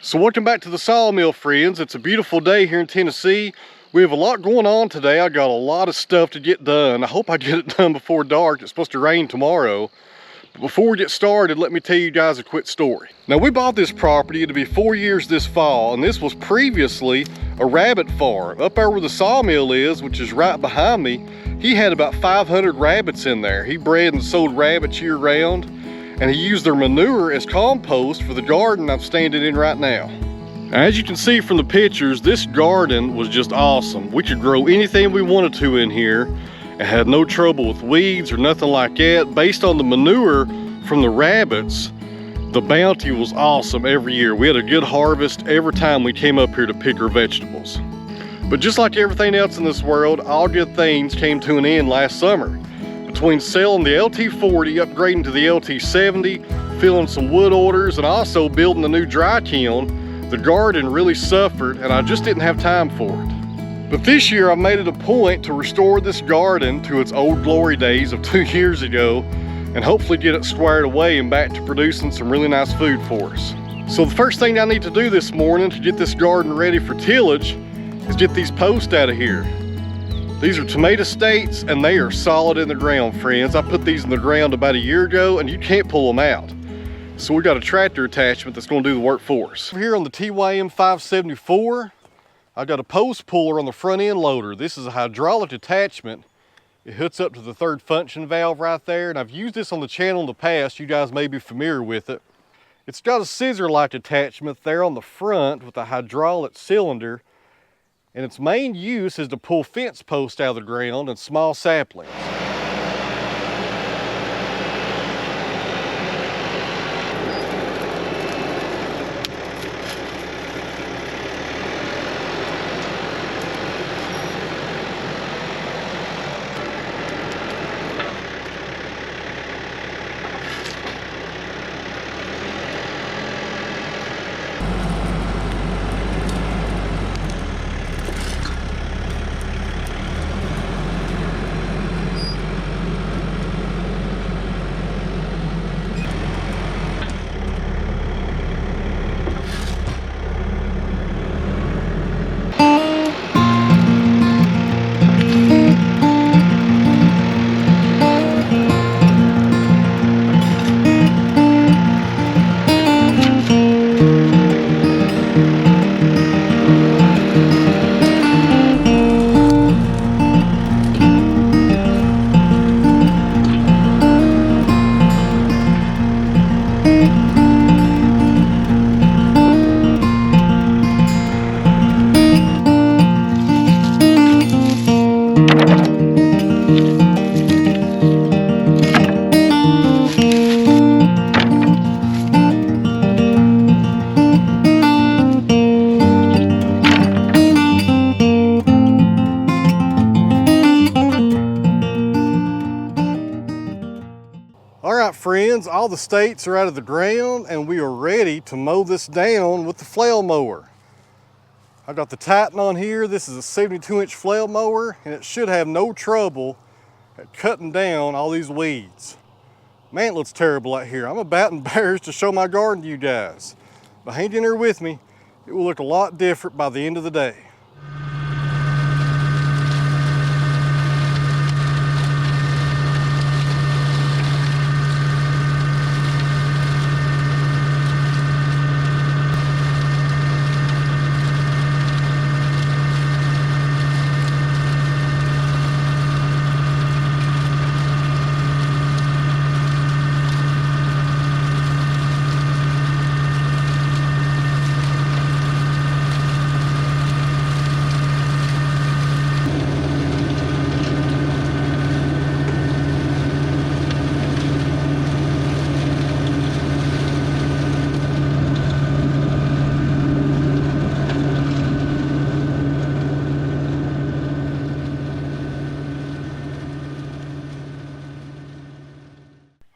So welcome back to the Sawmill, friends. It's a beautiful day here in Tennessee. We have a lot going on today. I got a lot of stuff to get done. I hope I get it done before dark. It's supposed to rain tomorrow. But before we get started, let me tell you guys a quick story. Now, we bought this property. It'll be 4 years this fall, and this was previously a rabbit farm. Up there where the sawmill is, which is right behind me, he had about 500 rabbits in there. He bred and sold rabbits year round, and he used their manure as compost for the garden I'm standing in right now. As you can see from the pictures, this garden was just awesome. We could grow anything we wanted to in here and had no trouble with weeds or nothing like that. Based on the manure from the rabbits, the bounty was awesome every year. We had a good harvest every time we came up here to pick our vegetables. But just like everything else in this world, all good things came to an end last summer. Between selling the LT40, upgrading to the LT70, filling some wood orders, and also building a new dry kiln, the garden really suffered, and I just didn't have time for it. But this year I made it a point to restore this garden to its old glory days of 2 years ago, and hopefully get it squared away and back to producing some really nice food for us. So the first thing I need to do this morning to get this garden ready for tillage is get these posts out of here. These are tomato states, and they are solid in the ground, friends. I put these in the ground about a year ago, and you can't pull them out. So we got a tractor attachment that's going to do the work for us. Here on the TYM 574, I got a post puller on the front end loader. This is a hydraulic attachment. It hooks up to the third function valve right there, and I've used this on the channel in the past. You guys may be familiar with it. It's got a scissor-like attachment there on the front with a hydraulic cylinder, and its main use is to pull fence posts out of the ground and small saplings. Friends, all the states are out of the ground, and we are ready to mow this down with the flail mower. I got the Titan on here. This is a 72-inch flail mower, and it should have no trouble at cutting down all these weeds. Man, it looks terrible out here. I'm about embarrassed to show my garden to you guys, but hang in there with me. It will look a lot different by the end of the day.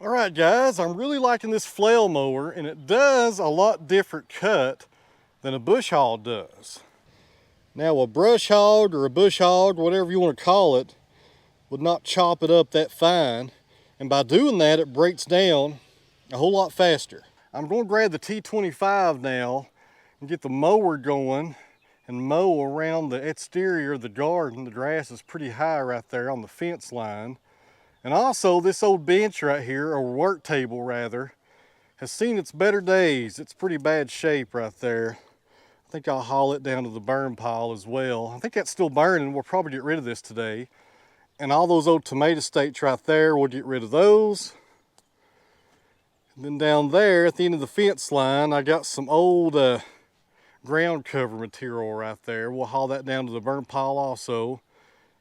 Alright guys, I'm really liking this flail mower, and it does a lot different cut than a bush hog does. Now a brush hog or a bush hog, whatever you want to call it, would not chop it up that fine, and by doing that it breaks down a whole lot faster. I'm going to grab the T25 now and get the mower going and mow around the exterior of the garden. The grass is pretty high right there on the fence line. And also this old bench right here, or work table rather, has seen its better days. It's pretty bad shape right there. I think I'll haul it down to the burn pile as well. I think that's still burning. We'll probably get rid of this today. And all those old tomato stakes right there, we'll get rid of those. And then down there at the end of the fence line, I got some old ground cover material right there. We'll haul that down to the burn pile also.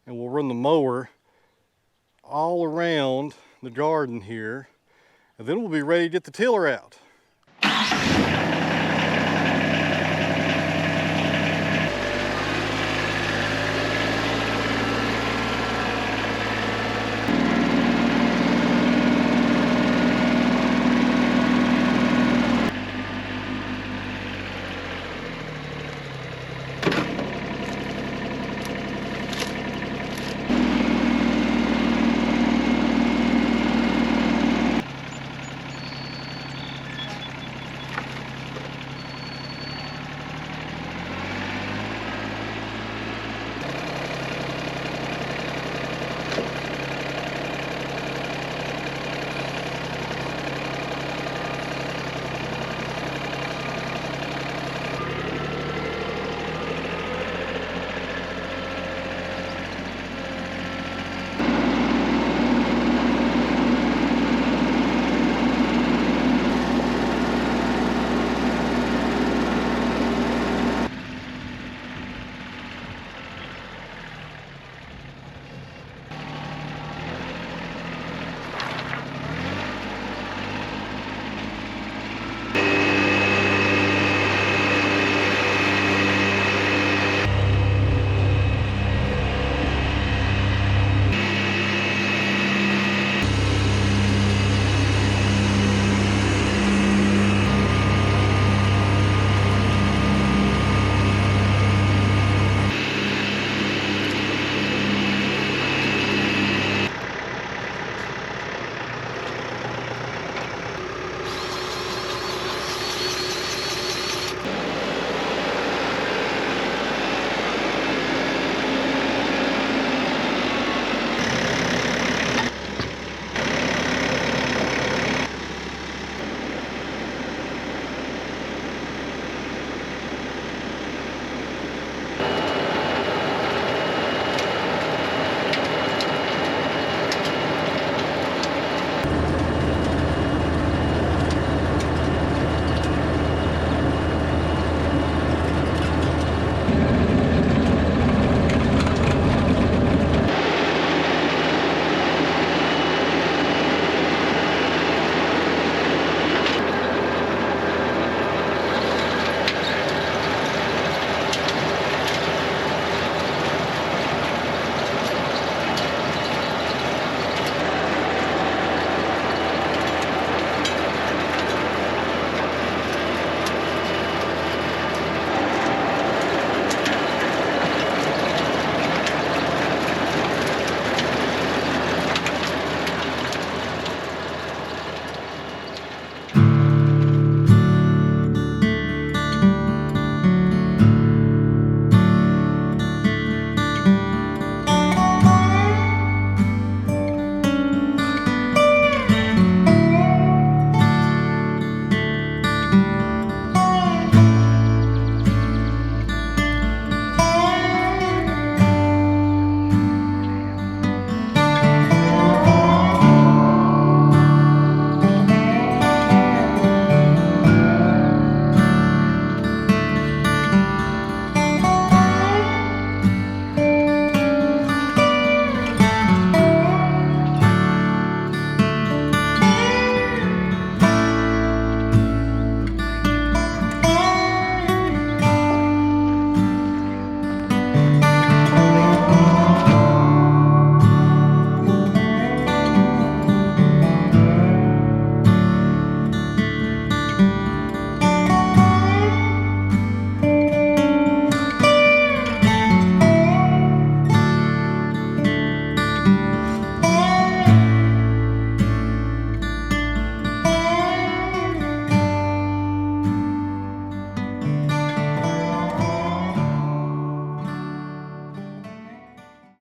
And we'll run the mower all around the garden here. And then we'll be ready to get the tiller out.